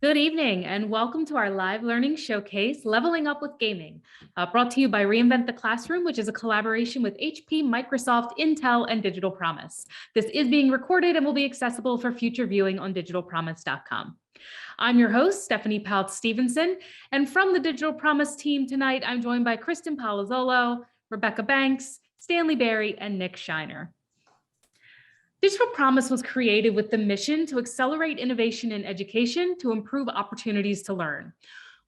Good evening and welcome to our live learning showcase, Leveling Up with Gaming, brought to you by Reinvent the Classroom, which is a collaboration with HP, Microsoft, Intel, and Digital Promise. This is being recorded and will be accessible for future viewing on digitalpromise.com. I'm your host, Stephanie Pout-Stevenson, and from the Digital Promise team tonight, I'm joined by Kristen Palazzolo, Rebecca Banks, Stanley Berry, and Nick Shiner. Digital Promise was created with the mission to accelerate innovation in education to improve opportunities to learn.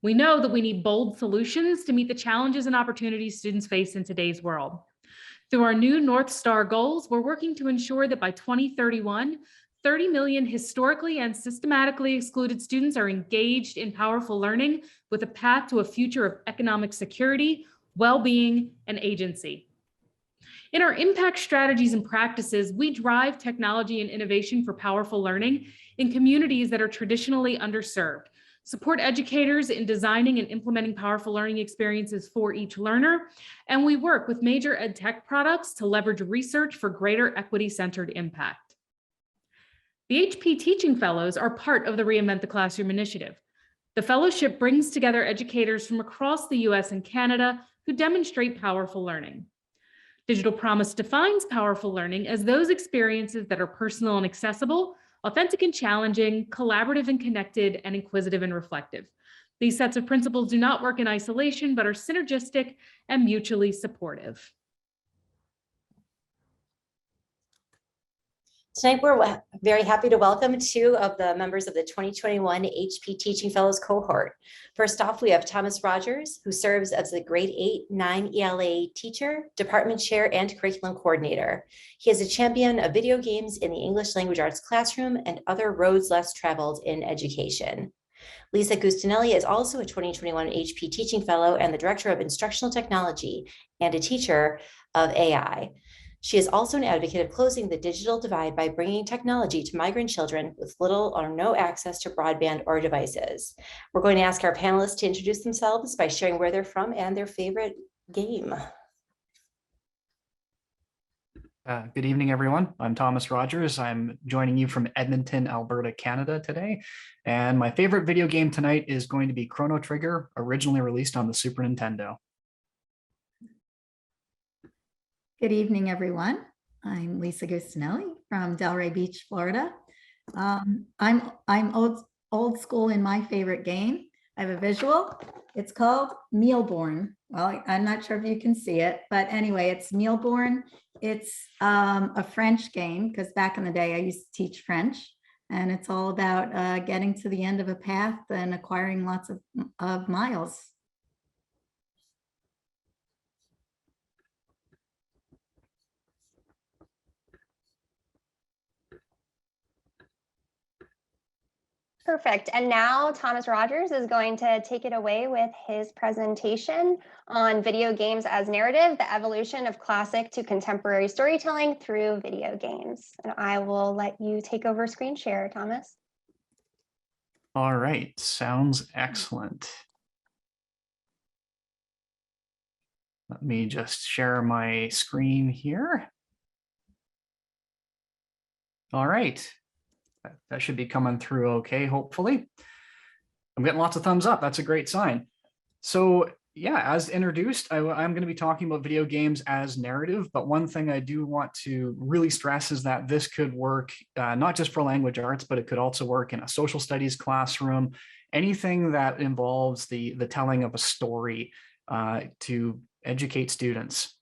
We know that we need bold solutions to meet the challenges and opportunities students face in today's world. Through our new North Star goals, we're working to ensure that by 2031, 30 million historically and systematically excluded students are engaged in powerful learning with a path to a future of economic security, well-being, and agency. In our impact strategies and practices, we drive technology and innovation for powerful learning in communities that are traditionally underserved, support educators in designing and implementing powerful learning experiences for each learner, and we work with major ed tech products to leverage research for greater equity-centered impact. The HP Teaching Fellows are part of the Reinvent the Classroom initiative. The fellowship brings together educators from across the US and Canada who demonstrate powerful learning. Digital Promise defines powerful learning as those experiences that are personal and accessible, authentic and challenging, collaborative and connected, and inquisitive and reflective. These sets of principles do not work in isolation, but are synergistic and mutually supportive. Tonight, we're very happy to welcome two of the members of the 2021 HP Teaching Fellows cohort. First off, we have Thomas Rogers, who serves as the grade 8-9 ELA teacher, department chair, and curriculum coordinator. He is a champion of video games in the English language arts classroom and other roads less traveled in education. Lisa Gustinelli is also a 2021 HP Teaching Fellow and the Director of Instructional Technology and a teacher of AI. She is also an advocate of closing the digital divide by bringing technology to migrant children with little or no access to broadband or devices. We're going to ask our panelists to introduce themselves by sharing where they're from and their favorite game. Good evening, everyone. I'm Thomas Rogers. I'm joining you from Edmonton, Alberta, Canada today. And my favorite video game tonight is going to be Chrono Trigger, originally released on the Super Nintendo. Good evening, everyone. I'm Lisa Gustinelli from Delray Beach, Florida. I'm old school in my favorite game. I have a visual. It's called Mealborn. Well, I'm not sure if you can see it, but anyway, it's Mealborn. It's a French game because back in the day I used to teach French, and it's all about getting to the end of a path and acquiring lots of miles. Perfect. And now Thomas Rogers is going to take it away with his presentation on video games as narrative, the evolution of classic to contemporary storytelling through video games. And I will let you take over screen share, Thomas. All right, sounds excellent. Let me just share my screen here. All right. That should be coming through okay, hopefully. I'm getting lots of thumbs up. That's a great sign. So yeah, as introduced, I'm going to be talking about video games as narrative, but one thing I do want to really stress is that this could work not just for language arts, but it could also work in a social studies classroom, anything that involves the telling of a story to educate students.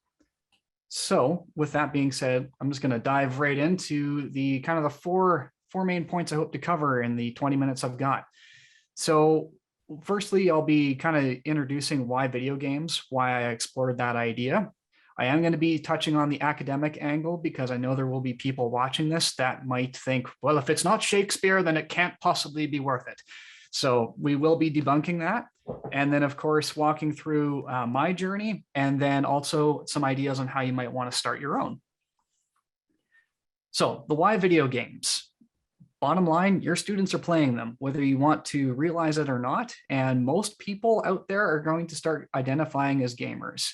So with that being said, I'm just going to dive right into the kind of the four main points I hope to cover in the 20 minutes I've got. So firstly, I'll be kind of introducing why video games, why I explored that idea. I am going to be touching on the academic angle because I know there will be people watching this that might think, well, if it's not Shakespeare, then it can't possibly be worth it. So we will be debunking that. And then, of course, walking through my journey, and then also some ideas on how you might want to start your own. So the why video games. Bottom line, your students are playing them, whether you want to realize it or not. And most people out there are going to start identifying as gamers.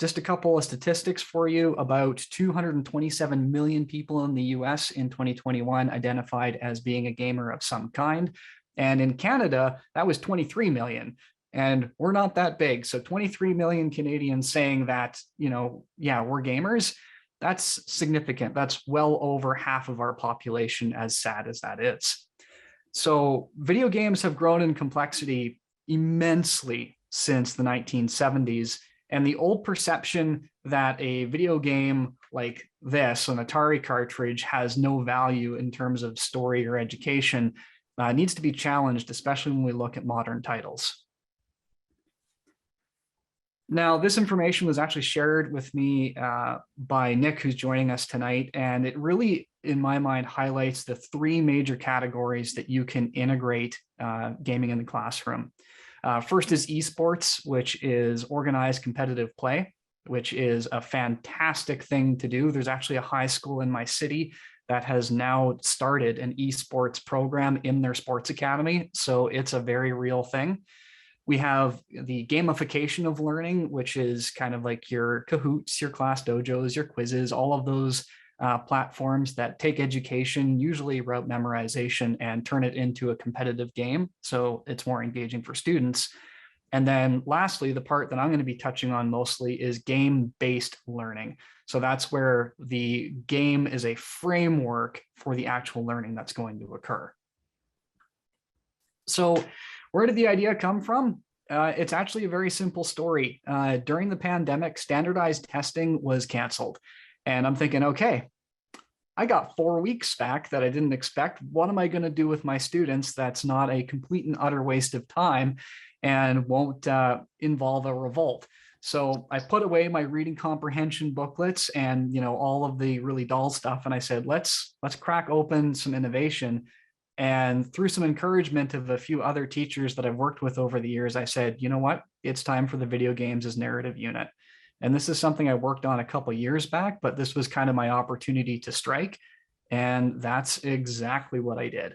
Just a couple of statistics for you. About 227 million people in the US in 2021 identified as being a gamer of some kind. And in Canada, that was 23 million. And we're not that big. So 23 million Canadians saying that, yeah, we're gamers, that's significant. That's well over half of our population, as sad as that is. So video games have grown in complexity immensely since the 1970s. And the old perception that a video game like this, an Atari cartridge, has no value in terms of story or education needs to be challenged, especially when we look at modern titles. Now, this information was actually shared with me by Nick, who's joining us tonight, and it really, in my mind, highlights the three major categories that you can integrate gaming in the classroom. First is esports, which is organized competitive play, which is a fantastic thing to do. There's actually a high school in my city that has now started an esports program in their sports academy, so it's a very real thing. We have the gamification of learning, which is kind of like your Kahoots, your Class Dojos, your quizzes, all of those platforms that take education, usually route memorization, and turn it into a competitive game. So it's more engaging for students. And then lastly, the part that I'm going to be touching on mostly is game-based learning. So that's where the game is a framework for the actual learning that's going to occur. So where did the idea come from? It's actually a very simple story. During the pandemic, standardized testing was canceled. And I'm thinking, okay, I got 4 weeks back that I didn't expect. What am I going to do with my students that's not a complete and utter waste of time and won't involve a revolt? So I put away my reading comprehension booklets and all of the really dull stuff. And I said, let's crack open some innovation. And through some encouragement of a few other teachers that I've worked with over the years, I said, you know what, it's time for the video games as narrative unit. And this is something I worked on a couple of years back, but this was kind of my opportunity to strike. And that's exactly what I did.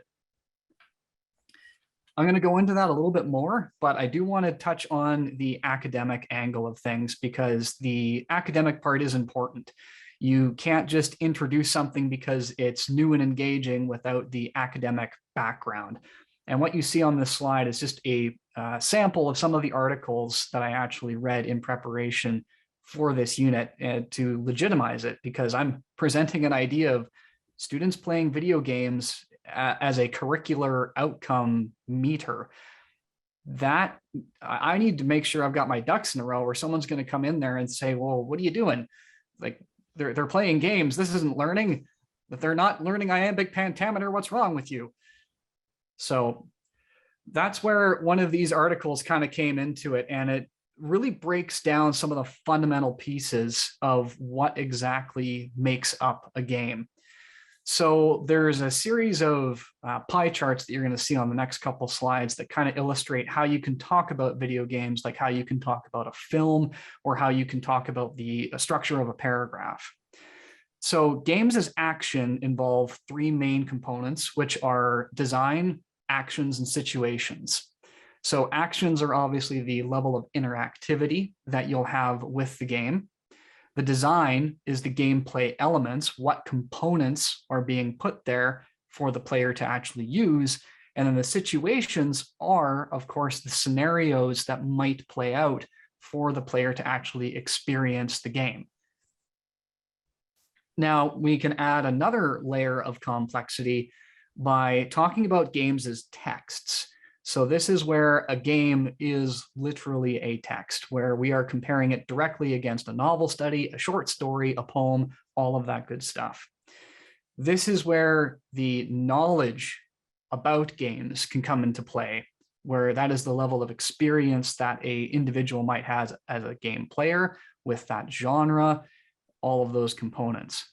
I'm going to go into that a little bit more, but I do want to touch on the academic angle of things because the academic part is important. You can't just introduce something because it's new and engaging without the academic background. And what you see on this slide is just a sample of some of the articles that I actually read in preparation for this unit to legitimize it, because I'm presenting an idea of students playing video games as a curricular outcome meter. That I need to make sure I've got my ducks in a row, or someone's going to come in there and say, well, what are you doing? Like, they're playing games. This isn't learning. If they're not learning iambic pentameter, what's wrong with you? So that's where one of these articles kind of came into it. And it really breaks down some of the fundamental pieces of what exactly makes up a game. So there's a series of pie charts that you're going to see on the next couple slides that kind of illustrate how you can talk about video games, like how you can talk about a film or how you can talk about the structure of a paragraph. So games as action involve three main components, which are design, actions, and situations. So actions are obviously the level of interactivity that you'll have with the game. The design is the gameplay elements, what components are being put there for the player to actually use. And then the situations are, of course, the scenarios that might play out for the player to actually experience the game. Now, we can add another layer of complexity by talking about games as texts. So this is where a game is literally a text, where we are comparing it directly against a novel study, a short story, a poem, all of that good stuff. This is where the knowledge about games can come into play, where that is the level of experience that an individual might have as a game player with that genre, all of those components.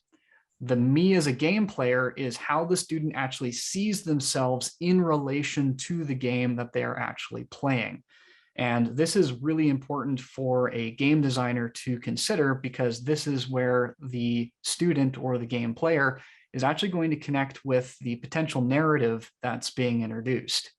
The me as a game player is how the student actually sees themselves in relation to the game that they're actually playing. And this is really important for a game designer to consider, because this is where the student or the game player is actually going to connect with the potential narrative that's being introduced.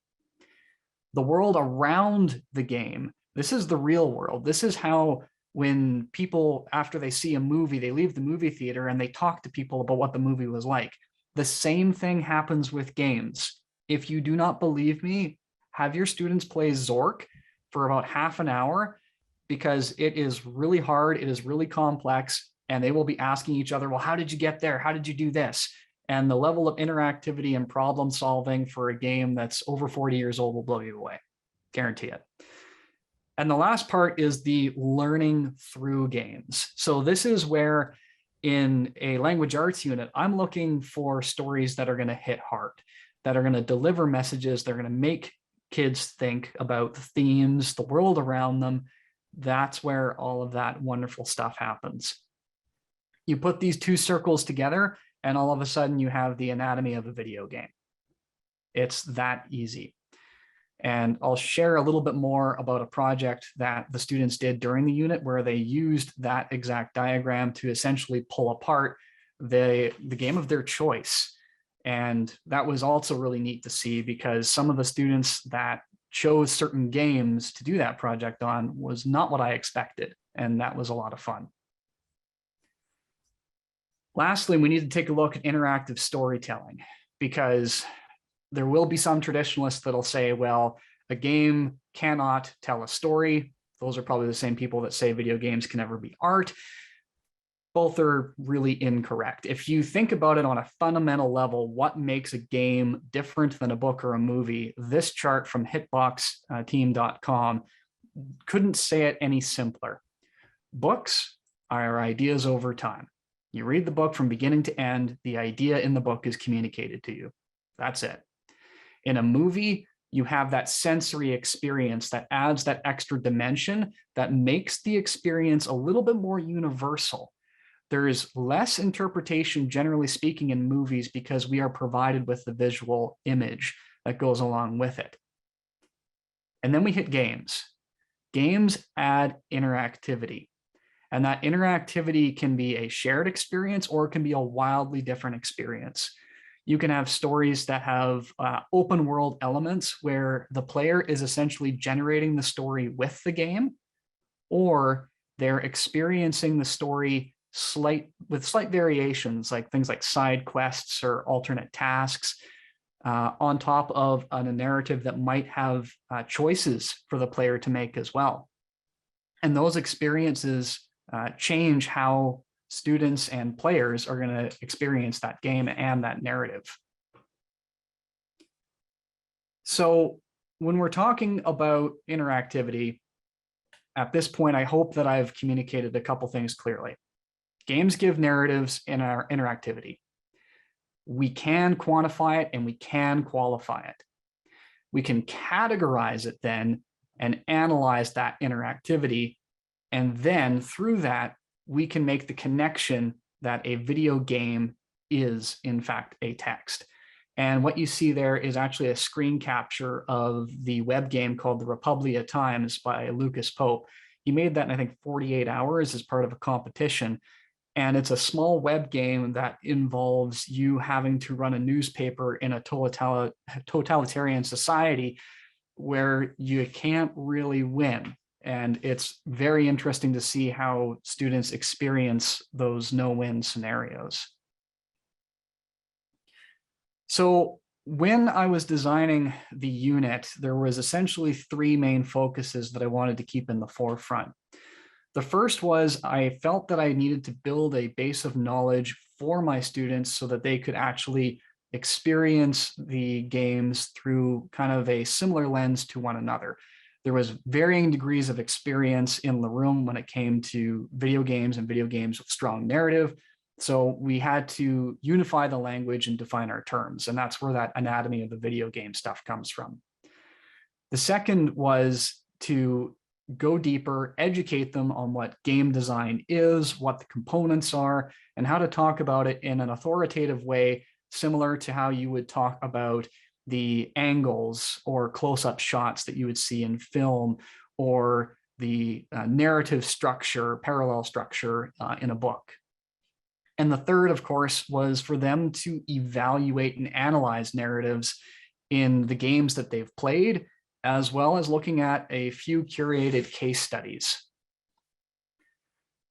The world around the game, this is the real world. This is how, when people, after they see a movie, they leave the movie theater and they talk to people about what the movie was like. The same thing happens with games. If you do not believe me, have your students play Zork for about half an hour, because it is really hard, it is really complex, and they will be asking each other, well, how did you get there? How did you do this? And the level of interactivity and problem solving for a game that's over 40 years old will blow you away. Guarantee it. And the last part is the learning through games. So this is where in a language arts unit, I'm looking for stories that are going to hit hard, that are going to deliver messages, they're going to make kids think about the themes, the world around them. That's where all of that wonderful stuff happens. You put these two circles together, and all of a sudden you have the anatomy of a video game. It's that easy. And I'll share a little bit more about a project that the students did during the unit where they used that exact diagram to essentially pull apart the game of their choice. And that was also really neat to see, because some of the students that chose certain games to do that project on was not what I expected. And that was a lot of fun. Lastly, we need to take a look at interactive storytelling, because there will be some traditionalists that'll say, well, a game cannot tell a story. Those are probably the same people that say video games can never be art. Both are really incorrect. If you think about it on a fundamental level, what makes a game different than a book or a movie, this chart from hitboxteam.com couldn't say it any simpler. Books are ideas over time. You read the book from beginning to end, the idea in the book is communicated to you. That's it. In a movie, you have that sensory experience that adds that extra dimension that makes the experience a little bit more universal. There is less interpretation, generally speaking, in movies because we are provided with the visual image that goes along with it. And then we hit games. Games add interactivity. And that interactivity can be a shared experience, or it can be a wildly different experience. You can have stories that have open world elements where the player is essentially generating the story with the game, or they're experiencing the story with slight variations, like things like side quests or alternate tasks, on top of a narrative that might have choices for the player to make as well. And those experiences change how students and players are going to experience that game and that narrative. So when we're talking about interactivity, at this point, I hope that I've communicated a couple things clearly. Games give narratives in our interactivity. We can quantify it and we can qualify it. We can categorize it then and analyze that interactivity. And then through that, we can make the connection that a video game is, in fact, a text. And what you see there is actually a screen capture of the web game called the Republia Times by Lucas Pope. He made that in, I think, 48 hours as part of a competition. And it's a small web game that involves you having to run a newspaper in a totalitarian society where you can't really win. And it's very interesting to see how students experience those no-win scenarios. So when I was designing the unit, there was essentially three main focuses that I wanted to keep in the forefront. The first was I felt that I needed to build a base of knowledge for my students so that they could actually experience the games through kind of a similar lens to one another. There was varying degrees of experience in the room when it came to video games and video games with strong narrative. So we had to unify the language and define our terms. And that's where that anatomy of the video game stuff comes from. The second was to go deeper, educate them on what game design is, what the components are, and how to talk about it in an authoritative way, similar to how you would talk about the angles or close-up shots that you would see in film, or the narrative structure, parallel structure in a book. And the third, of course, was for them to evaluate and analyze narratives in the games that they've played, as well as looking at a few curated case studies.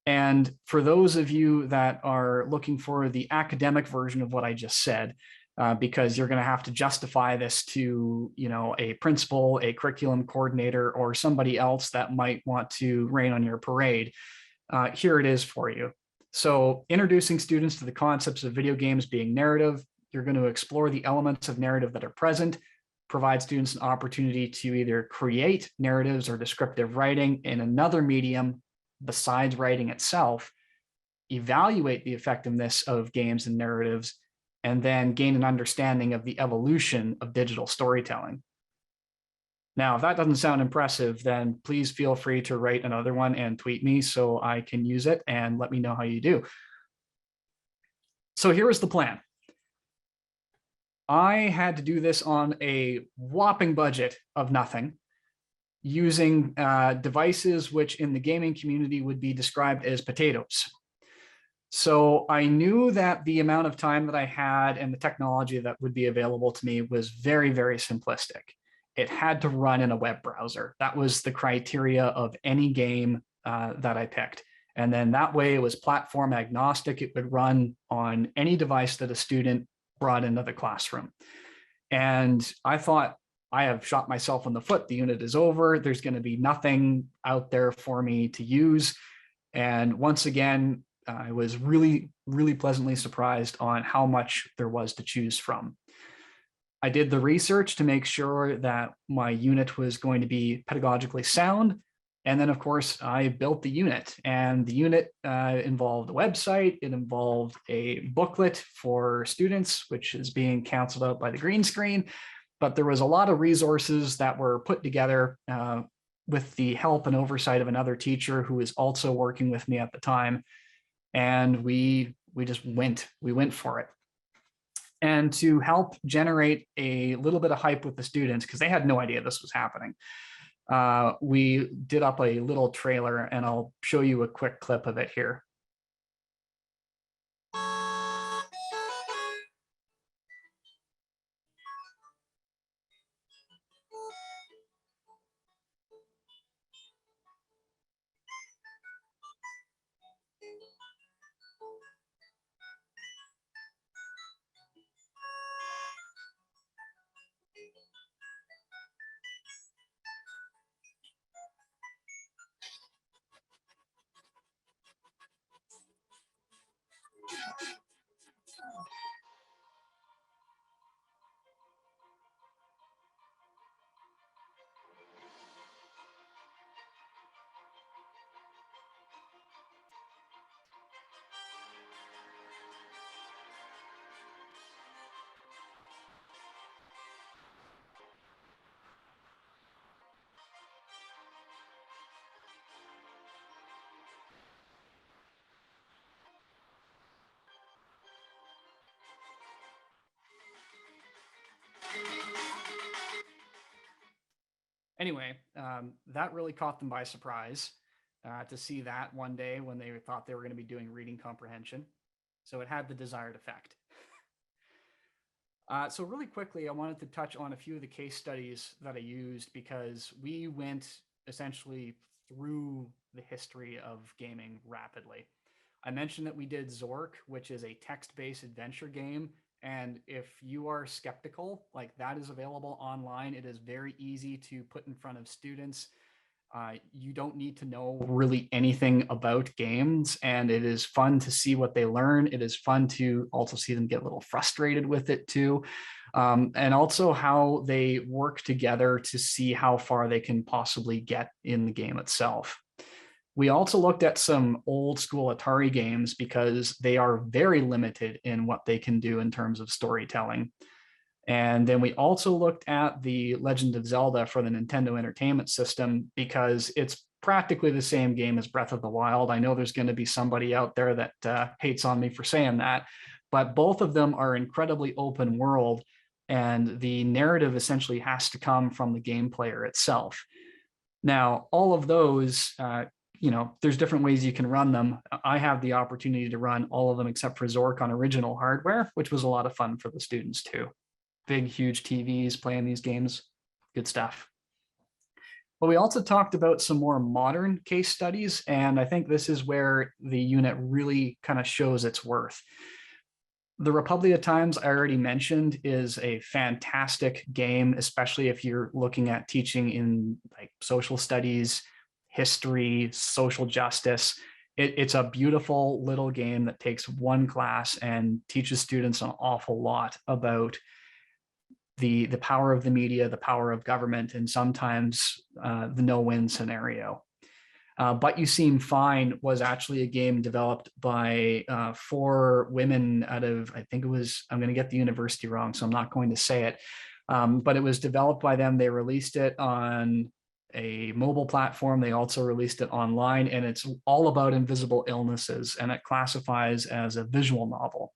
And for those of you that are looking for the academic version of what I just said, because you're going to have to justify this to, a principal, a curriculum coordinator, or somebody else that might want to rain on your parade. Here it is for you. So introducing students to the concepts of video games being narrative, you're going to explore the elements of narrative that are present, provide students an opportunity to either create narratives or descriptive writing in another medium besides writing itself, evaluate the effectiveness of games and narratives, and then gain an understanding of the evolution of digital storytelling. Now, if that doesn't sound impressive, then please feel free to write another one and tweet me so I can use it, and let me know how you do. So here is the plan. I had to do this on a whopping budget of nothing, using devices which in the gaming community would be described as potatoes. So I knew that the amount of time that I had and the technology that would be available to me was very, very simplistic. It had to run in a web browser. That was the criteria of any game that I picked. And then that way it was platform agnostic. It would run on any device that a student brought into the classroom. And I thought, I have shot myself in the foot. The unit is over. There's going to be nothing out there for me to use. And once again, I was really, really pleasantly surprised on how much there was to choose from. I did the research to make sure that my unit was going to be pedagogically sound. And then, of course, I built the unit, and the unit involved a website. It involved a booklet for students, which is being canceled out by the green screen. But there was a lot of resources that were put together with the help and oversight of another teacher who was also working with me at the time. And we went for it. And to help generate a little bit of hype with the students, because they had no idea this was happening, we did up a little trailer, and I'll show you a quick clip of it here. Anyway, that really caught them by surprise to see that one day when they thought they were going to be doing reading comprehension. So it had the desired effect. So really quickly, I wanted to touch on a few of the case studies that I used, because we went essentially through the history of gaming rapidly. I mentioned that we did Zork, which is a text-based adventure game. And if you are skeptical, like, that is available online. It is very easy to put in front of students. You don't need to know really anything about games, and it is fun to see what they learn. It is fun to also see them get a little frustrated with it too. And also how they work together to see how far they can possibly get in the game itself. We also looked at some old school Atari games because they are very limited in what they can do in terms of storytelling. And then we also looked at the Legend of Zelda for the Nintendo Entertainment System, because it's practically the same game as Breath of the Wild. I know there's going to be somebody out there that hates on me for saying that, but both of them are incredibly open world, and the narrative essentially has to come from the game player itself. Now, all of those, there's different ways you can run them. I have the opportunity to run all of them except for Zork on original hardware, which was a lot of fun for the students too. Big, huge TVs playing these games, good stuff. But we also talked about some more modern case studies, and I think this is where the unit really kind of shows its worth. The Republia Times I already mentioned is a fantastic game, especially if you're looking at teaching in like social studies, history, social justice. It's a beautiful little game that takes one class and teaches students an awful lot about the power of the media, the power of government, and sometimes the no-win scenario. But You Seem Fine was actually a game developed by 4 women out of, I think it was, I'm going to get the university wrong, so I'm not going to say it, but it was developed by them. They released it on a mobile platform. They also released it online, and it's all about invisible illnesses, and it classifies as a visual novel.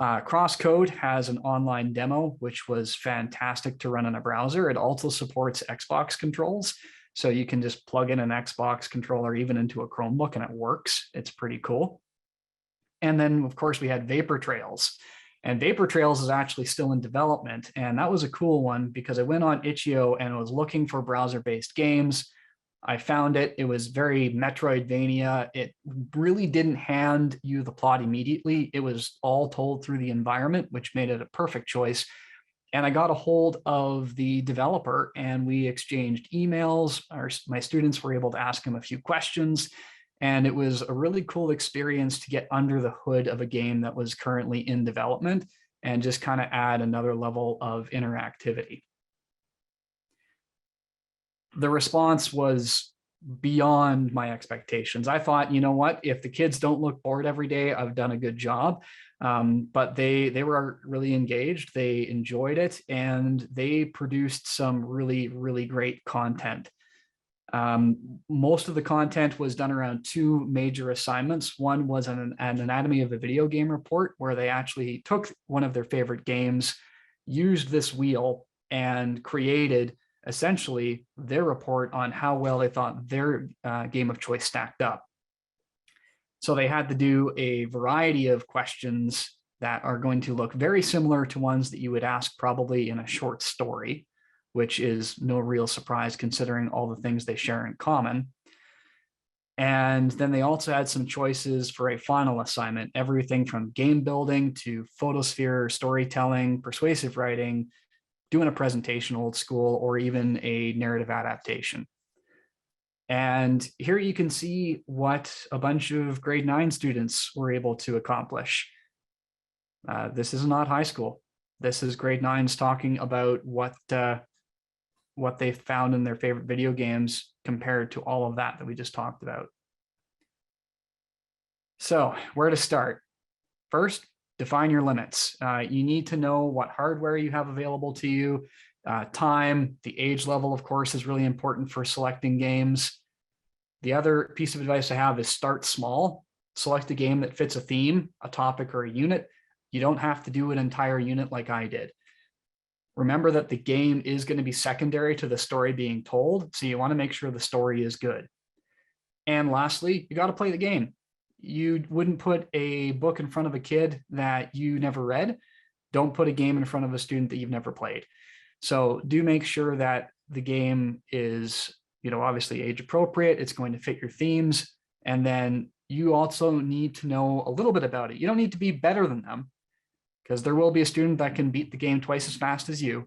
Crosscode has an online demo, which was fantastic to run in a browser. It also supports Xbox controls. So you can just plug in an Xbox controller even into a Chromebook and it works. It's pretty cool. And then, of course, we had Vapor Trails. And Vapor Trails is actually still in development. And that was a cool one because I went on itch.io and I was looking for browser-based games. I found it. It was very Metroidvania. It really didn't hand you the plot immediately. It was all told through the environment, which made it a perfect choice. And I got a hold of the developer and we exchanged emails. My students were able to ask him a few questions. And it was a really cool experience to get under the hood of a game that was currently in development and just kind of add another level of interactivity. The response was beyond my expectations. I thought, you know what, if the kids don't look bored every day, I've done a good job. But they were really engaged. They enjoyed it, and they produced some really, really great content. Most of the content was done around 2 major assignments. One was an anatomy of a video game report, where they actually took one of their favorite games, used this wheel, and created essentially their report on how well they thought their game of choice stacked up. So they had to do a variety of questions that are going to look very similar to ones that you would ask probably in a short story, which is no real surprise considering all the things they share in common. And then they also had some choices for a final assignment, everything from game building to photosphere storytelling, persuasive writing, doing a presentation old school, or even a narrative adaptation. And here you can see what a bunch of grade 9 students were able to accomplish. This is not high school. This is grade 9s talking about what they found in their favorite video games compared to all of that we just talked about. So where to start? First, define your limits. You need to know what hardware you have available to you. Time, the age level, of course, is really important for selecting games. The other piece of advice I have is start small. Select a game that fits a theme, a topic, or a unit. You don't have to do an entire unit like I did. Remember that the game is going to be secondary to the story being told, so you want to make sure the story is good. And lastly, you got to play the game. You wouldn't put a book in front of a kid that you never read. Don't put a game in front of a student that you've never played. So do make sure that the game is, obviously age appropriate. It's going to fit your themes. And then you also need to know a little bit about it. You don't need to be better than them, because there will be a student that can beat the game twice as fast as you,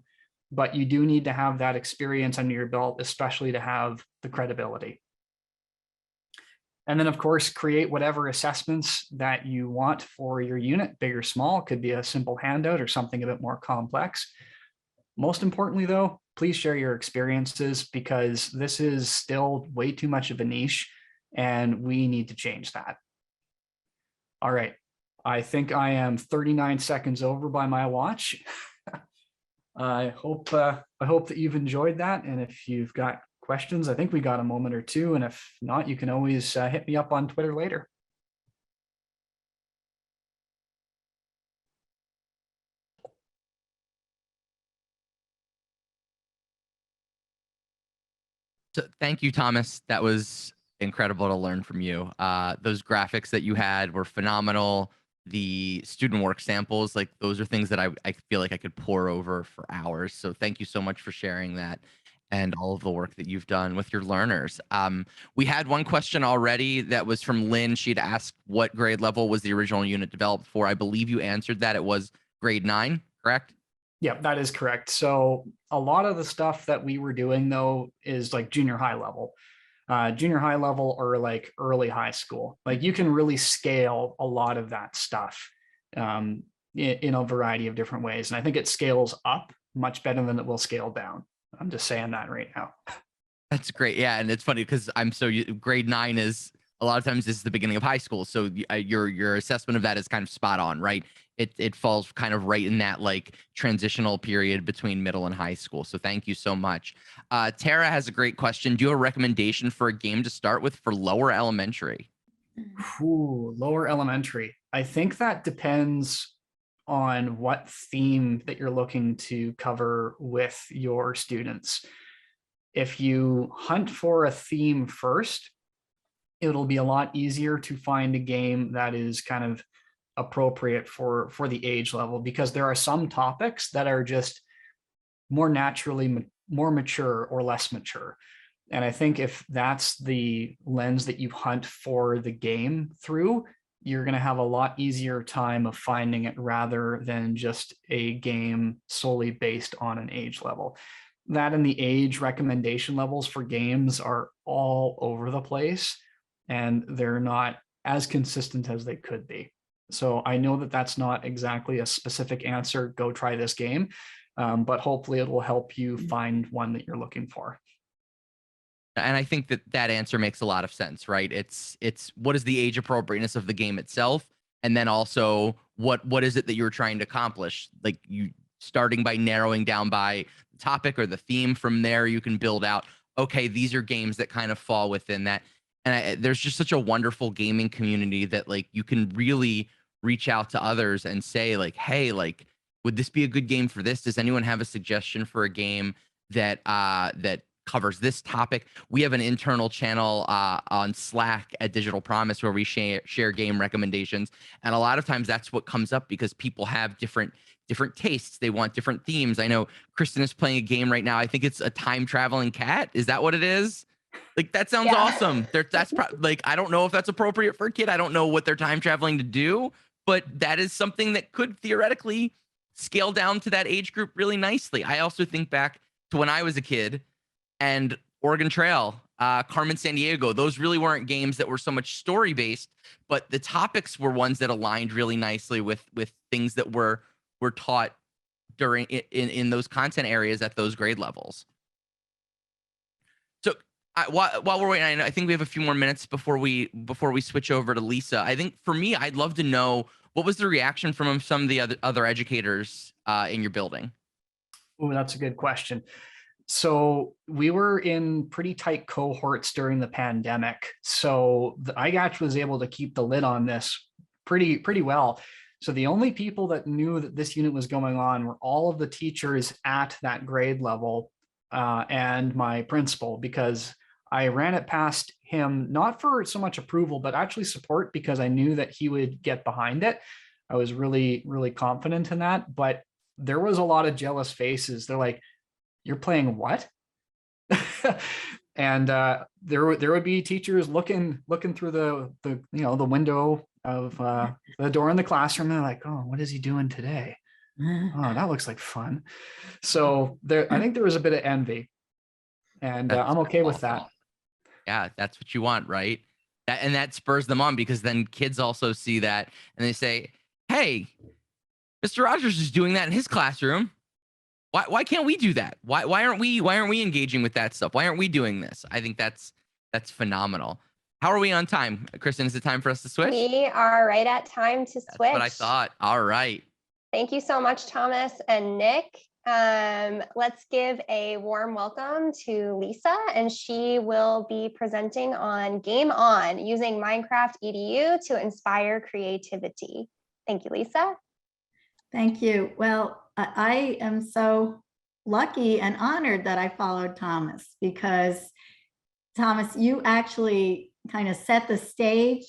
but you do need to have that experience under your belt, especially to have the credibility. And then, of course, create whatever assessments that you want for your unit, big or small. It could be a simple handout or something a bit more complex. Most importantly, though, please share your experiences, because this is still way too much of a niche and we need to change that. All right. I think I am 39 seconds over by my watch. I hope that you've enjoyed that. And if you've got questions, I think we got a moment or two. And if not, you can always hit me up on Twitter later. So thank you, Thomas. That was incredible to learn from you. Those graphics that you had were phenomenal. The student work samples, those are things that I feel like I could pour over for hours. So thank you so much for sharing that. and all of the work that you've done with your learners. We had one question already that was from Lynn. She'd asked what grade level was the original unit developed for. I believe you answered that. It was grade 9, correct? Yeah, that is correct. So a lot of the stuff that we were doing though is like junior high level or like early high school. Like you can really scale a lot of that stuff in a variety of different ways. And I think it scales up much better than it will scale down. I'm just saying that right now. That's great. Yeah. And it's funny because grade 9 is a lot of times this is the beginning of high school. So your assessment of that is kind of spot on, right? It falls kind of right in that like transitional period between middle and high school. So thank you so much. Tara has a great question. Do you have a recommendation for a game to start with for lower elementary? Ooh, lower elementary. I think that depends on what theme that you're looking to cover with your students. If you hunt for a theme first, it'll be a lot easier to find a game that is kind of appropriate for the age level, because there are some topics that are just more naturally more mature or less mature. And I think if that's the lens that you hunt for the game through, you're going to have a lot easier time of finding it rather than just a game solely based on an age level. That and the age recommendation levels for games are all over the place, and they're not as consistent as they could be. So I know that that's not exactly a specific answer, go try this game, but hopefully it will help you find one that you're looking for. And I think that answer makes a lot of sense, right? It's what is the age appropriateness of the game itself, and then also what is it that you're trying to accomplish? Like you starting by narrowing down by the topic or the theme. From there, you can build out, okay, these are games that kind of fall within that. And there's just such a wonderful gaming community that like you can really reach out to others and say like, hey, like, would this be a good game for this? Does anyone have a suggestion for a game that that covers this topic? We have an internal channel on Slack at Digital Promise where we share game recommendations, and a lot of times that's what comes up because people have different tastes. They want different themes. I know Kristen is playing a game right now. I think it's a time traveling cat. Is that what it is? Like that sounds awesome. That's like I don't know if that's appropriate for a kid. I don't know what they're time traveling to do, but that is something that could theoretically scale down to that age group really nicely. I also think back to when I was a kid and Oregon Trail, Carmen Sandiego. Those really weren't games that were so much story based, but the topics were ones that aligned really nicely with things that were taught during in those content areas at those grade levels. So while we're waiting, I think we have a few more minutes before we switch over to Lisa. I think for me, I'd love to know what was the reaction from some of the other educators in your building. Oh, that's a good question. So we were in pretty tight cohorts during the pandemic. So the IGACH was able to keep the lid on this pretty well. So the only people that knew that this unit was going on were all of the teachers at that grade level and my principal, because I ran it past him, not for so much approval, but actually support, because I knew that he would get behind it. I was really, really confident in that, but there was a lot of jealous faces. They're like, you're playing what? And there would be teachers looking through the window of the door in the classroom. They're like, oh, what is he doing today? Oh, that looks like fun. So I think there was a bit of envy, and I'm okay with that. Yeah, that's what you want, right? And that spurs them on, because then kids also see that and they say, hey, Mr. Rogers is doing that in his classroom. Why can't we do that? Why aren't we engaging with that stuff? Why aren't we doing this? I think that's phenomenal. How are we on time? Kristen, is it time for us to switch? We are right at time to switch. That's what I thought. All right. Thank you so much, Thomas and Nick. Let's give a warm welcome to Lisa, and she will be presenting on Game On, using MinecraftEDU to inspire creativity. Thank you, Lisa. Thank you. Well, I am so lucky and honored that I followed Thomas, because Thomas, you actually kind of set the stage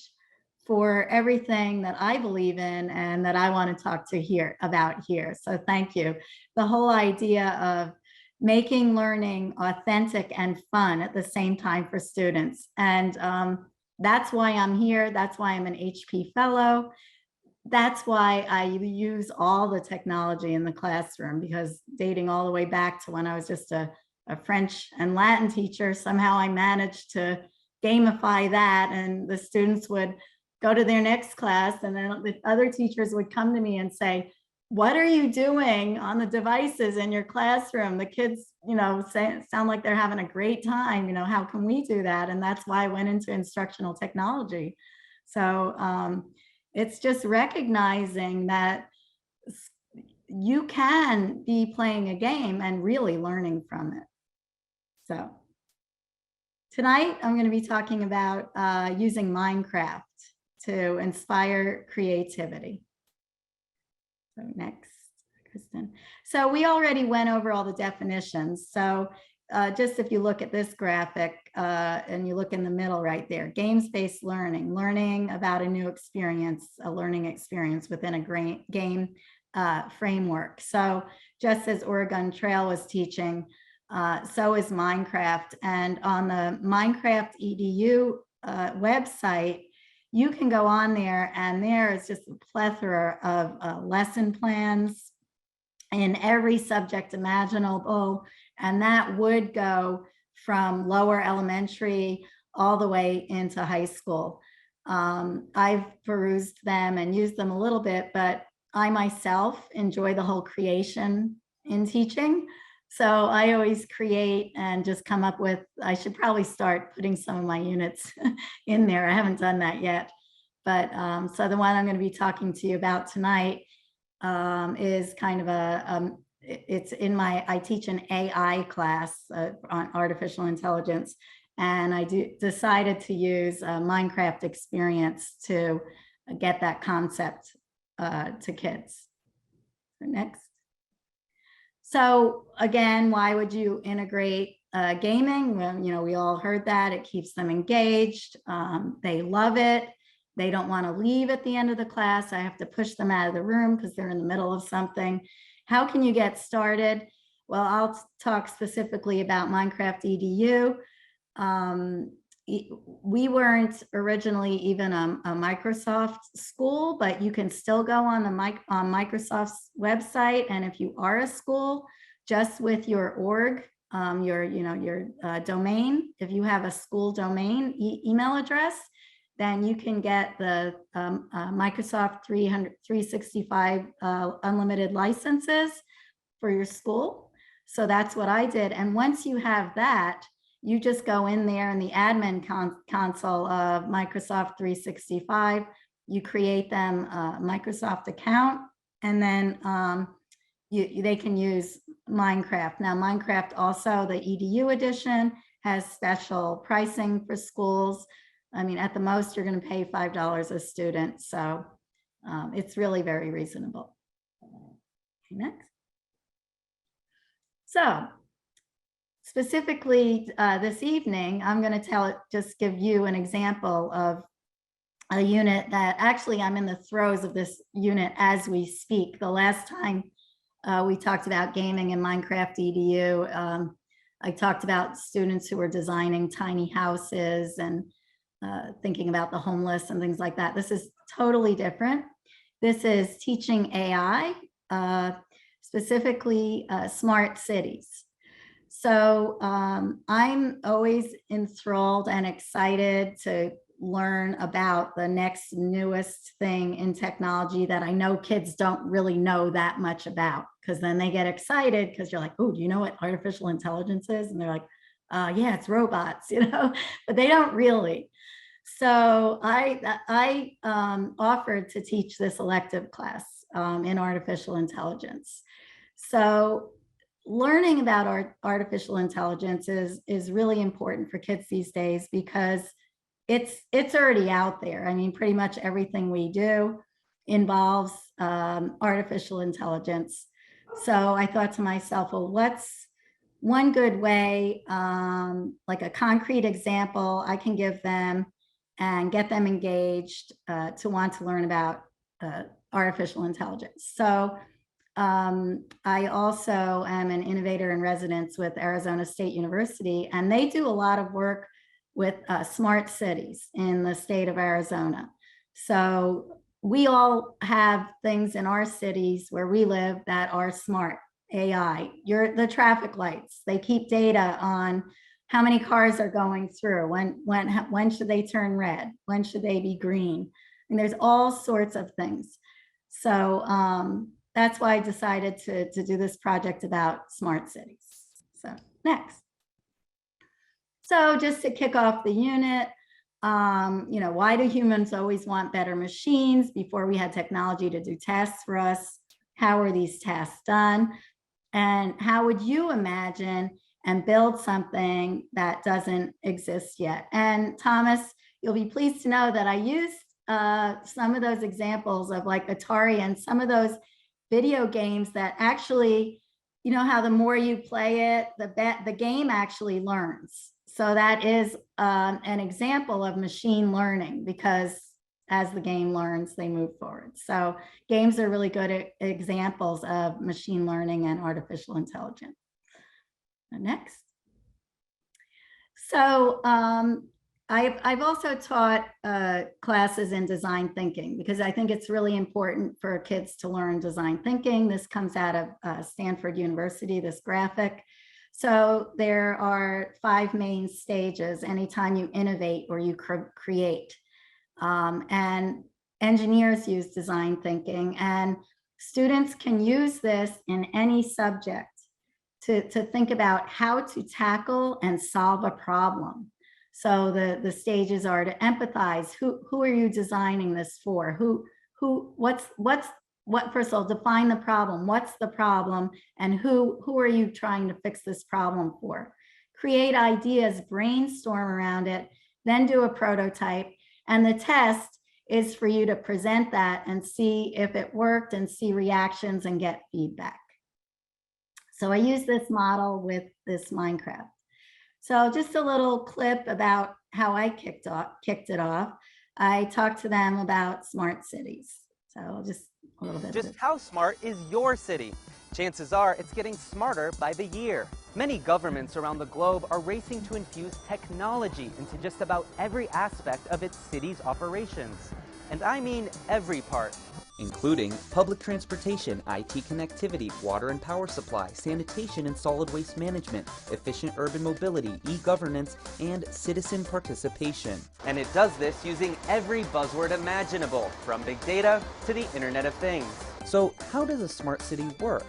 for everything that I believe in and that I want to talk to about here. So thank you. The whole idea of making learning authentic and fun at the same time for students. And that's why I'm here. That's why I'm an HP fellow. That's why I use all the technology in the classroom, because dating all the way back to when I was just a French and Latin teacher, somehow I managed to gamify that, and the students would go to their next class, and then the other teachers would come to me and say, what are you doing on the devices in your classroom? The kids, sound like they're having a great time. How can we do that? And that's why I went into instructional technology. So it's just recognizing that you can be playing a game and really learning from it. So tonight I'm going to be talking about using Minecraft to inspire creativity. So next, Kristen. So we already went over all the definitions. So just if you look at this graphic and you look in the middle right there, games-based learning, learning about a new experience, a learning experience within a game framework. So just as Oregon Trail was teaching, so is Minecraft. And on the MinecraftEDU website, you can go on there, and there is just a plethora of lesson plans in every subject imaginable. And that would go from lower elementary all the way into high school. I've perused them and used them a little bit, but I myself enjoy the whole creation in teaching. So I always create and just come up with, I should probably start putting some of my units in there. I haven't done that yet. But so the one I'm going to be talking to you about tonight is kind of it's in I teach an AI class on artificial intelligence. And I decided to use a Minecraft experience to get that concept to kids. So next. So again, why would you integrate gaming? Well, we all heard that. It keeps them engaged. They love it. They don't want to leave at the end of the class. I have to push them out of the room because they're in the middle of something. How can you get started? Well, I'll talk specifically about MinecraftEDU. We weren't originally even a Microsoft school, but you can still go on Microsoft's website. And if you are a school, just with your org, your domain, if you have a school domain email address, then you can get the Microsoft 365 unlimited licenses for your school. So that's what I did. And once you have that, you just go in there in the admin console of Microsoft 365, you create them a Microsoft account, and then they can use Minecraft. Now, Minecraft also, the EDU edition, has special pricing for schools. I mean, at the most, you're going to pay $5 a student. So it's really very reasonable. Okay, next. So specifically this evening, I'm going to just give you an example of a unit that actually I'm in the throes of this unit as we speak. The last time we talked about gaming in MinecraftEDU, I talked about students who were designing tiny houses and thinking about the homeless and things like that. This is totally different. This is teaching AI, specifically smart cities. So I'm always enthralled and excited to learn about the next newest thing in technology that I know kids don't really know that much about, because then they get excited because you're like, oh, do you know what artificial intelligence is? And they're like, yeah, it's robots, but they don't really. So I offered to teach this elective class in artificial intelligence. So learning about artificial intelligence is really important for kids these days, because it's already out there. I mean, pretty much everything we do involves artificial intelligence. So I thought to myself, well, what's one good way, like a concrete example I can give them and get them engaged to want to learn about artificial intelligence. So I also am an innovator in residence with Arizona State University, and they do a lot of work with smart cities in the state of Arizona. So we all have things in our cities where we live that are smart. AI, the traffic lights, they keep data on how many cars are going through, when should they turn red, when should they be green, and there's all sorts of things. So that's why I decided to do this project about smart cities. So next. So just to kick off the unit, why do humans always want better machines? Before we had technology to do tasks for us, how are these tasks done? And how would you imagine and build something that doesn't exist yet? And Thomas, you'll be pleased to know that I used some of those examples of like Atari and some of those video games that actually, you know how the more you play it, the game actually learns. So that is an example of machine learning, because as the game learns, they move forward. So games are really good examples of machine learning and artificial intelligence. Next. So I've also taught classes in design thinking, because I think it's really important for kids to learn design thinking. This comes out of Stanford University, this graphic. So there are 5 main stages anytime you innovate or you create. And engineers use design thinking, and students can use this in any subject to think about how to tackle and solve a problem. So the stages are to empathize. Who are you designing this for? First of all, define the problem. What's the problem? And who are you trying to fix this problem for? Create ideas, brainstorm around it, then do a prototype. And the test is for you to present that and see if it worked and see reactions and get feedback. So I use this model with this Minecraft. So just a little clip about how I kicked it off. I talked to them about smart cities. So just a little bit. Just how smart is your city? Chances are it's getting smarter by the year. Many governments around the globe are racing to infuse technology into just about every aspect of its city's operations. And I mean every part. Including public transportation, IT connectivity, water and power supply, sanitation and solid waste management, efficient urban mobility, e-governance, and citizen participation. And it does this using every buzzword imaginable, from big data to the Internet of Things. So how does a smart city work?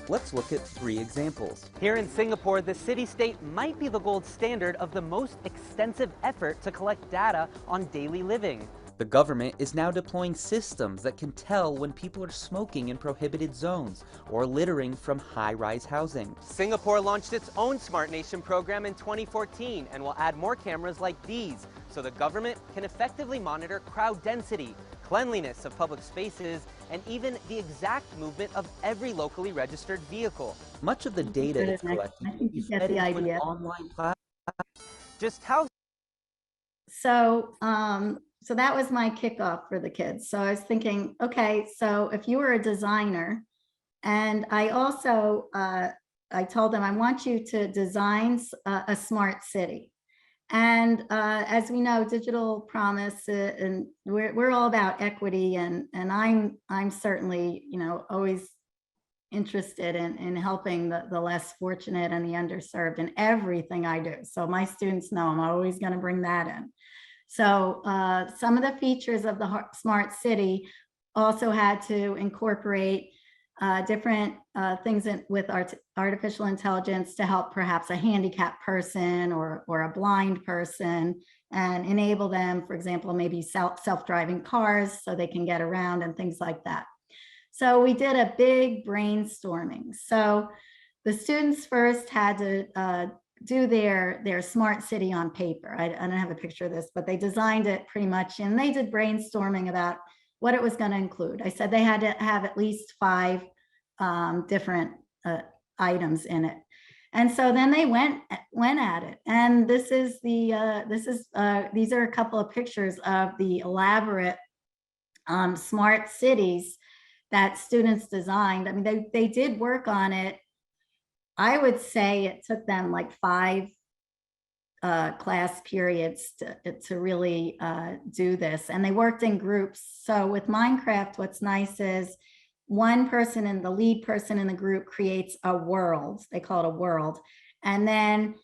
Let's look at 3 examples. Here in Singapore, the city-state might be the gold standard of the most extensive effort to collect data on daily living. The government is now deploying systems that can tell when people are smoking in prohibited zones or littering from high-rise housing. Singapore launched its own Smart Nation program in 2014 and will add more cameras like these so the government can effectively monitor crowd density, cleanliness of public spaces, and even the exact movement of every locally registered vehicle. Much of the data it's collecting is fed into an online platform. Just how? So that was my kickoff for the kids. So I was thinking, okay, so if you were a designer, and I also, I told them, I want you to design a smart city. And as we know, digital promise, and we're all about equity, and I'm certainly, always interested in helping the less fortunate and the underserved in everything I do. So my students know I'm always going to bring that in. So some of the features of the smart city also had to incorporate different things with artificial intelligence to help perhaps a handicapped person or a blind person, and enable them, for example, maybe self-driving cars so they can get around and things like that. So we did a big brainstorming. So the students first had to do their smart city on paper. I don't have a picture of this, but they designed it pretty much, and they did brainstorming about what it was going to include. I said they had to have at least 5 different items in it. And so then they went at it. And this is these are a couple of pictures of the elaborate smart cities that students designed. I mean, they did work on it. I would say it took them like 5 class periods to really do this. And they worked in groups. So with Minecraft, what's nice is one person and the lead person in the group creates a world. They call it a world. And then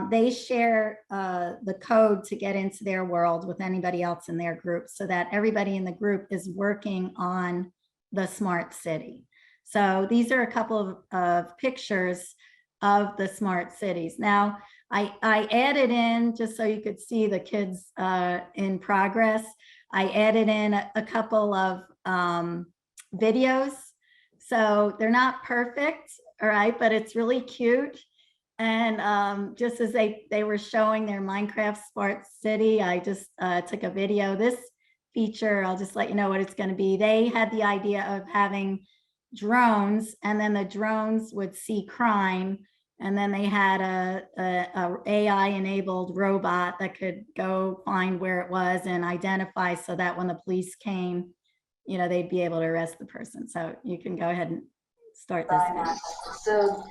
they share the code to get into their world with anybody else in their group, so that everybody in the group is working on the smart city. So these are a couple of pictures of the smart cities. Now, I added in, just so you could see the kids in progress, I added in a couple of videos. So they're not perfect, all right, but it's really cute. And just as they were showing their Minecraft smart city, I just took a video. This feature, I'll just let you know what it's going to be. They had the idea of having drones, and then the drones would see crime, and then they had a AI enabled robot that could go find where it was and identify, so that when the police came, you know, they'd be able to arrest the person. So you can go ahead and start this video. So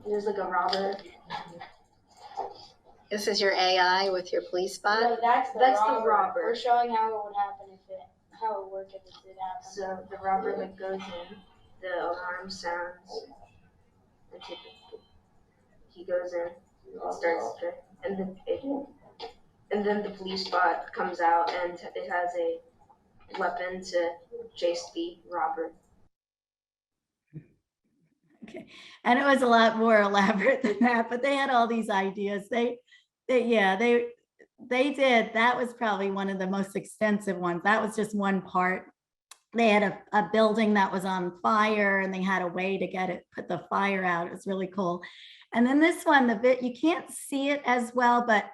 there's like a robber. This is your AI with your police bot? No, that's the robber. We're showing how it would happen how it would work if it did happen. So the robber like goes in, the alarm sounds, and he goes in, and starts to, and then the police bot comes out and it has a weapon to chase the robber. Okay, and it was a lot more elaborate than that, but they had all these ideas. They did. That was probably one of the most extensive ones. That was just one part. They had a building that was on fire, and they had a way to put the fire out. It was really cool. And then this one, you can't see it as well, but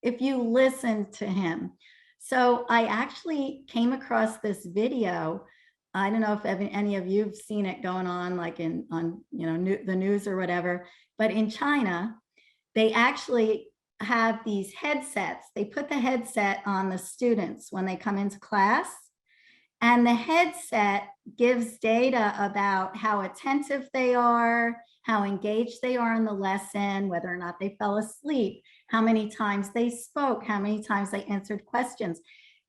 if you listen to him. So I actually came across this video. I don't know if any of you've seen it going on, like on the news or whatever, but in China, they actually have these headsets. They put the headset on the students when they come into class, and the headset gives data about how attentive they are, how engaged they are in the lesson, whether or not they fell asleep, how many times they spoke, how many times they answered questions.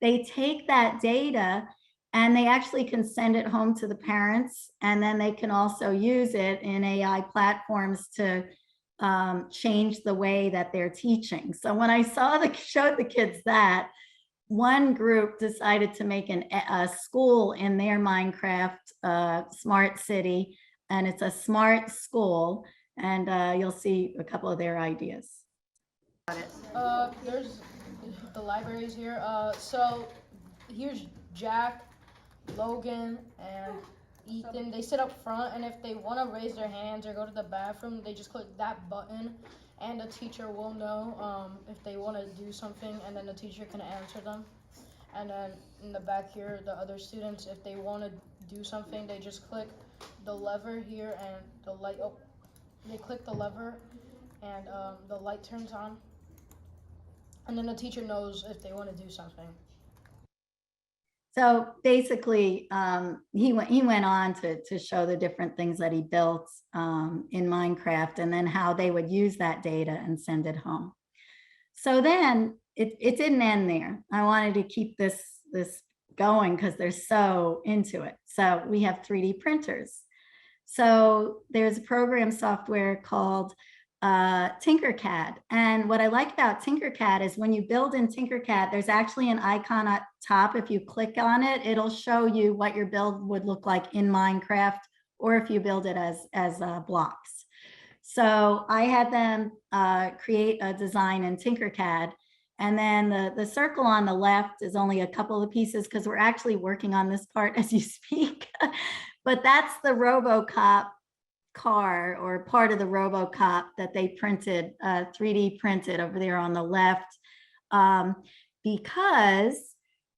They take that data and they actually can send it home to the parents, and then they can also use it in AI platforms to change the way that they're teaching. So when I showed the kids that, one group decided to make a school in their Minecraft smart city, and it's a smart school, and you'll see a couple of their ideas. There's the libraries here. So here's Jack, Logan, and Ethan. They sit up front, and if they want to raise their hands or go to the bathroom, they just click that button, and the teacher will know if they want to do something, and then the teacher can answer them. And then in the back here, the other students, if they want to do something, they just click the lever here, and the light. Oh, they click the lever, and the light turns on, and then the teacher knows if they want to do something. So basically, he went on to show the different things that he built in Minecraft, and then how they would use that data and send it home. So then it didn't end there. I wanted to keep this going because they're so into it. So we have 3D printers. So there's a program software called Tinkercad. And what I like about Tinkercad is when you build in Tinkercad, there's actually an icon at top. If you click on it, it'll show you what your build would look like in Minecraft, or if you build it as blocks. So I had them create a design in Tinkercad. And then the circle on the left is only a couple of pieces because we're actually working on this part as you speak. But that's the RoboCop car, or part of the RoboCop that they printed, 3D printed over there on the left, because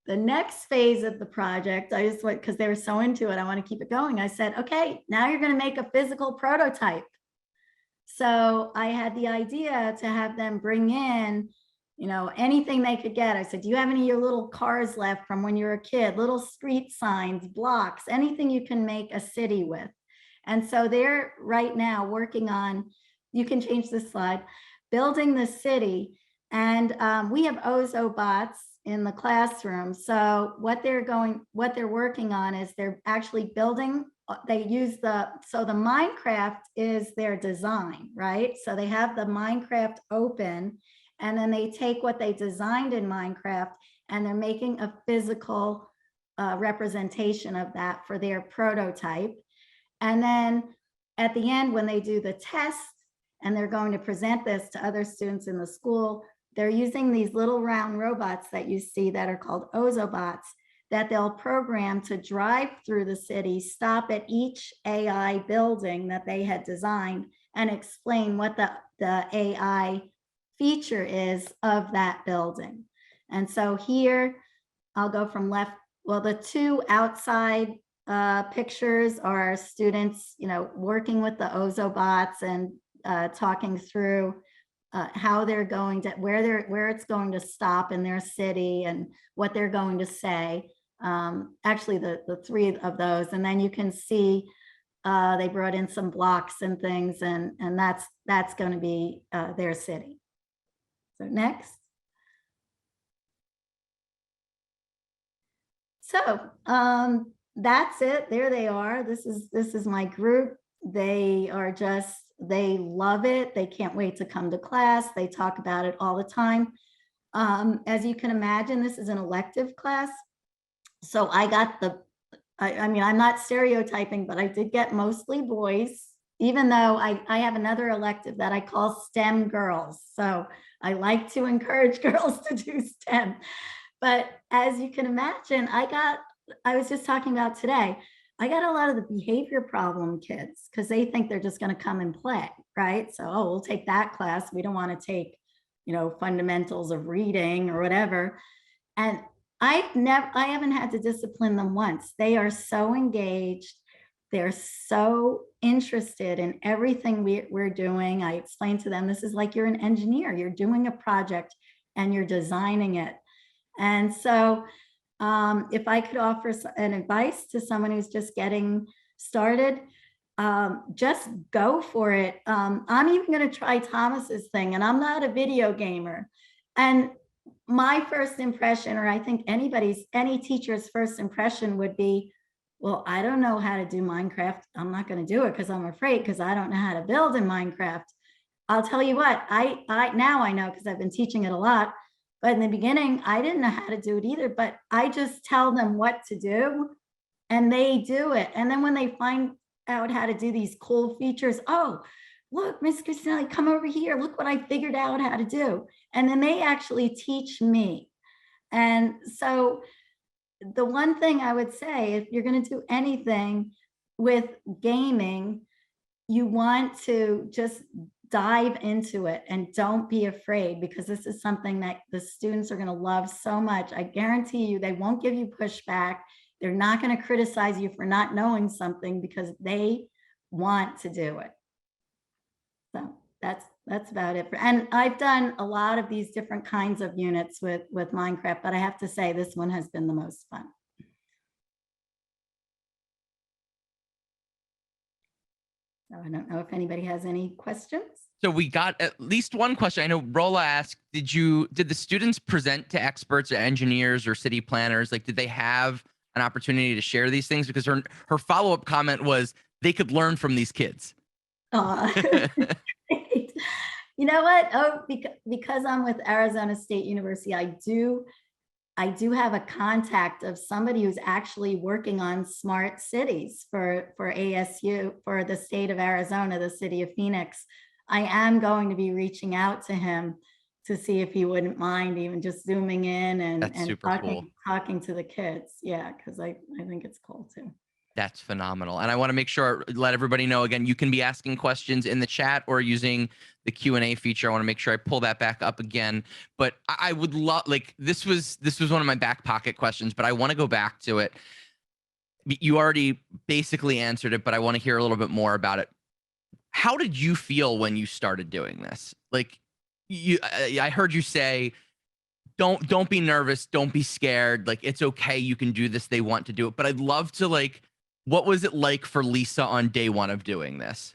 the next phase of the project, I just went, because they were so into it, I want to keep it going. I said, okay, now you're going to make a physical prototype. So I had the idea to have them bring in anything they could get. I said, do you have any of your little cars left from when you were a kid? Little street signs, blocks, anything you can make a city with. And so they're right now working on, you can change this slide, building the city. And we have ozobots in the classroom. So what they're working on is they're actually building, they use so the Minecraft is their design, right? So they have the Minecraft open, and then they take what they designed in Minecraft and they're making a physical representation of that for their prototype. And then at the end, when they do the test and they're going to present this to other students in the school, they're using these little round robots that you see that are called ozobots that they'll program to drive through the city, stop at each AI building that they had designed and explain what the AI feature is of that building. And so here, I'll go from left. Well, the two outside pictures are students, working with the ozobots and talking through how they're going to, where it's going to stop in their city and what they're going to say. Actually, the three of those, and then you can see they brought in some blocks and things, and that's going to be their city. So next. So that's it. There they are. This is my group. They are just, they love it. They can't wait to come to class. They talk about it all the time. As you can imagine, this is an elective class. So I got I mean, I'm not stereotyping, but I did get mostly boys, even though I have another elective that I call STEM girls. So I like to encourage girls to do STEM. But as you can imagine, I was just talking about today, I got a lot of the behavior problem kids because they think they're just going to come and play, right? So, oh, we'll take that class. We don't want to take, fundamentals of reading or whatever. And I haven't had to discipline them once. They are so engaged. They're so interested in everything we're doing. I explained to them, this is like you're an engineer. You're doing a project and you're designing it. And so if I could offer an advice to someone who's just getting started, just go for it. I'm even going to try Thomas's thing, and I'm not a video gamer. And my first impression, or I think any teacher's first impression would be, well, I don't know how to do Minecraft. I'm not going to do it because I'm afraid, because I don't know how to build in Minecraft. I'll tell you what, now I know because I've been teaching it a lot. But in the beginning, I didn't know how to do it either, but I just tell them what to do and they do it. And then when they find out how to do these cool features, oh, look, Miss Gustinelli, come over here. Look what I figured out how to do. And then they actually teach me. And so the one thing I would say, if you're going to do anything with gaming, you want to just dive into it and don't be afraid, because this is something that the students are going to love so much. I guarantee you they won't give you pushback. They're not going to criticize you for not knowing something because they want to do it. So that's about it. And I've done a lot of these different kinds of units with Minecraft, but I have to say this one has been the most fun. So I don't know if anybody has any questions. So we got at least one question. I know Rolla asked, did the students present to experts or engineers or city planners? Like, did they have an opportunity to share these things? Because her follow-up comment was they could learn from these kids. You know what? Oh, because I'm with Arizona State University, I do have a contact of somebody who's actually working on smart cities for ASU, for the state of Arizona, the city of Phoenix. I am going to be reaching out to him to see if he wouldn't mind even just zooming in and talking to the kids. Yeah, because I think it's cool too. That's phenomenal. And I want to make sure, let everybody know, again, you can be asking questions in the chat or using the Q&A feature. I want to make sure I pull that back up again. But I would love, like, this was one of my back pocket questions, but I want to go back to it. You already basically answered it, but I want to hear a little bit more about it. How did you feel when you started doing this? Like, I heard you say don't be nervous. Don't be scared. Like, it's okay. You can do this. They want to do it. But I'd love to, like, what was it like for Lisa on day one of doing this?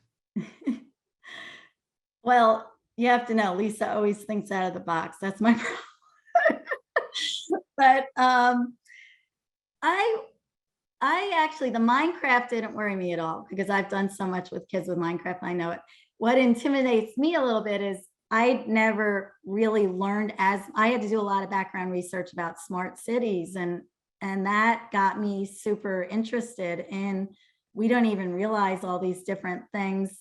Well, you have to know, Lisa always thinks out of the box. That's my problem. But I actually, the Minecraft didn't worry me at all because I've done so much with kids with Minecraft. I know it. What intimidates me a little bit is I never really learned I had to do a lot of background research about smart cities, and that got me super interested in, we don't even realize all these different things.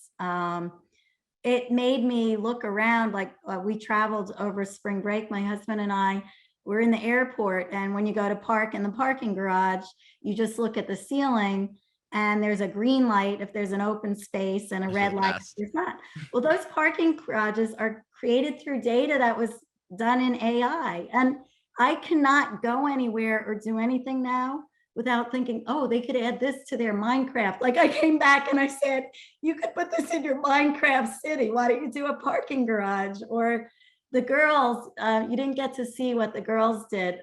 It made me look around, like we traveled over spring break, my husband and I. We're in the airport, and when you go to park in the parking garage, you just look at the ceiling and there's a green light if there's an open space and a red light if there's not. Well, those parking garages are created through data that was done in AI. And I cannot go anywhere or do anything now without thinking, oh, they could add this to their Minecraft. Like, I came back and I said, you could put this in your Minecraft city. Why don't you do a parking garage? Or the girls, you didn't get to see what the girls did.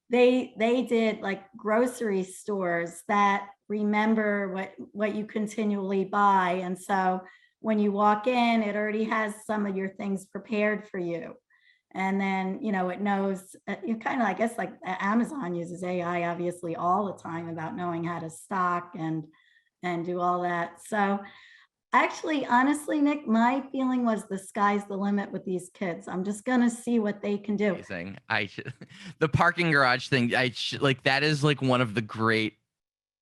They did like grocery stores that remember what you continually buy. And so when you walk in, it already has some of your things prepared for you. And then, you know, it knows, you kind of, I guess, like Amazon uses AI obviously all the time about knowing how to stock and do all that. So actually, honestly, Nick, my feeling was the sky's the limit with these kids. I'm just going to see what they can do. Amazing. The parking garage thing, like, that is like one of the great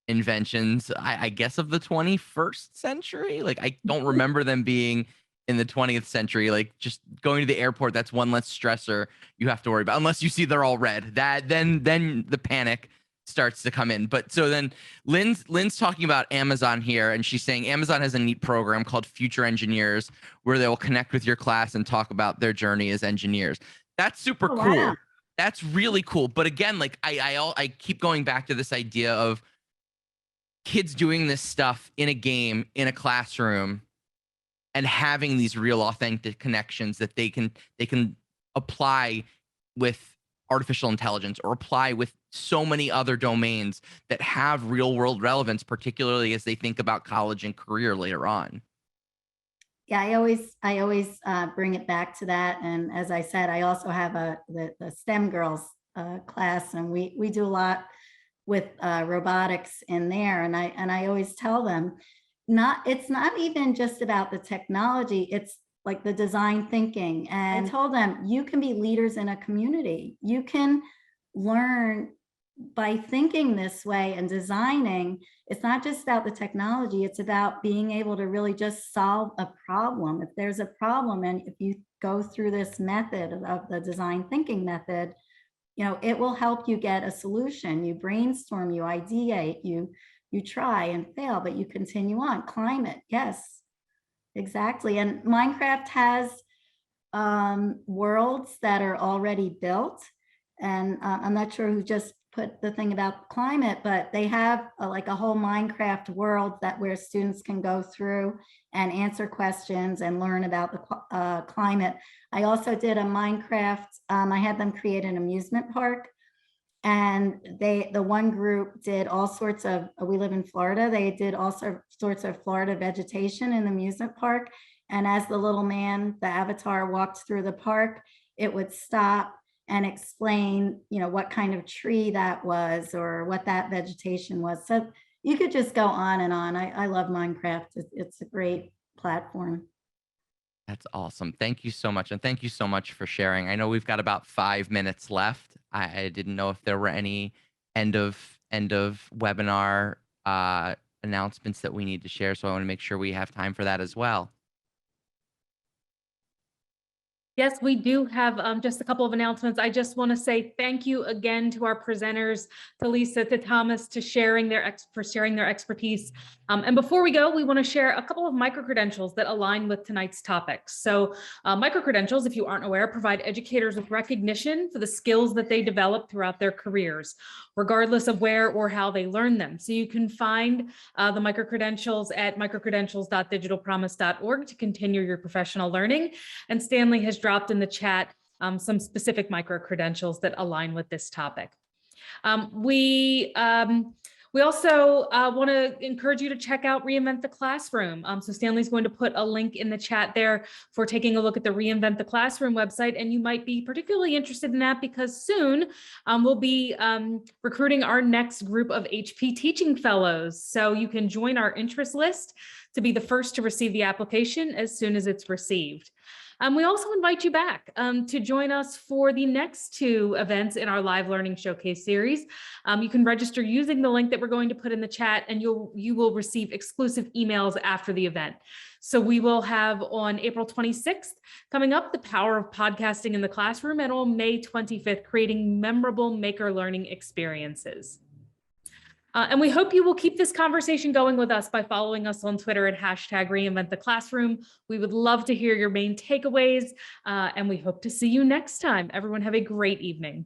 inventions, I guess, of the 21st century. Like, I don't remember them being in the 20th century. Like, just going to the airport, that's one less stressor you have to worry about, unless you see they're all red. That then the panic starts to come in. But so then Lynn's talking about Amazon here, and she's saying Amazon has a neat program called Future Engineers where they will connect with your class and talk about their journey as engineers. That's super cool. Wow. That's really cool. But again, like, I keep going back to this idea of kids doing this stuff in a game, in a classroom, and having these real authentic connections that they can apply with artificial intelligence or apply with so many other domains that have real world relevance, particularly as they think about college and career later on. Yeah, I always bring it back to that. And as I said, I also have the STEM girls class, and we do a lot with robotics in there. And I always tell them, it's not even just about the technology, it's like the design thinking. And I told them, you can be leaders in a community. You can learn by thinking this way and designing. It's not just about the technology, it's about being able to really just solve a problem. If there's a problem, and if you go through this method of the design thinking method, you know, it will help you get a solution. You brainstorm, you ideate, you try and fail, but you continue on. Climate, yes, exactly. And Minecraft has worlds that are already built. And I'm not sure who just put the thing about climate, but they have like a whole Minecraft world where students can go through and answer questions and learn about the climate. I also did a Minecraft, I had them create an amusement park. And the one group did all sorts of, we live in Florida, they did all sorts of Florida vegetation in the amusement park. And as the little man, the avatar, walked through the park, it would stop and explain, you know, what kind of tree that was or what that vegetation was. So you could just go on and on. I love Minecraft. It's a great platform. That's awesome. Thank you so much. And thank you so much for sharing. I know we've got about 5 minutes left. I didn't know if there were any end of webinar announcements that we need to share. So I want to make sure we have time for that as well. Yes, we do have just a couple of announcements. I just want to say thank you again to our presenters, to Lisa, to Thomas, for sharing their expertise. And before we go, we want to share a couple of micro-credentials that align with tonight's topics. So micro-credentials, if you aren't aware, provide educators with recognition for the skills that they develop throughout their careers, regardless of where or how they learn them. So you can find the micro-credentials at microcredentials.digitalpromise.org to continue your professional learning. And Stanley has dropped in the chat some specific micro-credentials that align with this topic. We also want to encourage you to check out Reinvent the Classroom. So Stanley's going to put a link in the chat there for taking a look at the Reinvent the Classroom website, and you might be particularly interested in that because soon we'll be recruiting our next group of HP Teaching Fellows. So you can join our interest list to be the first to receive the application as soon as it's received. We also invite you back to join us for the next 2 events in our live learning showcase series. You can register using the link that we're going to put in the chat, and you will receive exclusive emails after the event. So we will have on April 26th coming up, the power of podcasting in the classroom, and on May 25th, creating memorable maker learning experiences. And we hope you will keep this conversation going with us by following us on Twitter at #ReinventTheClassroom. We would love to hear your main takeaways, and we hope to see you next time. Everyone have a great evening.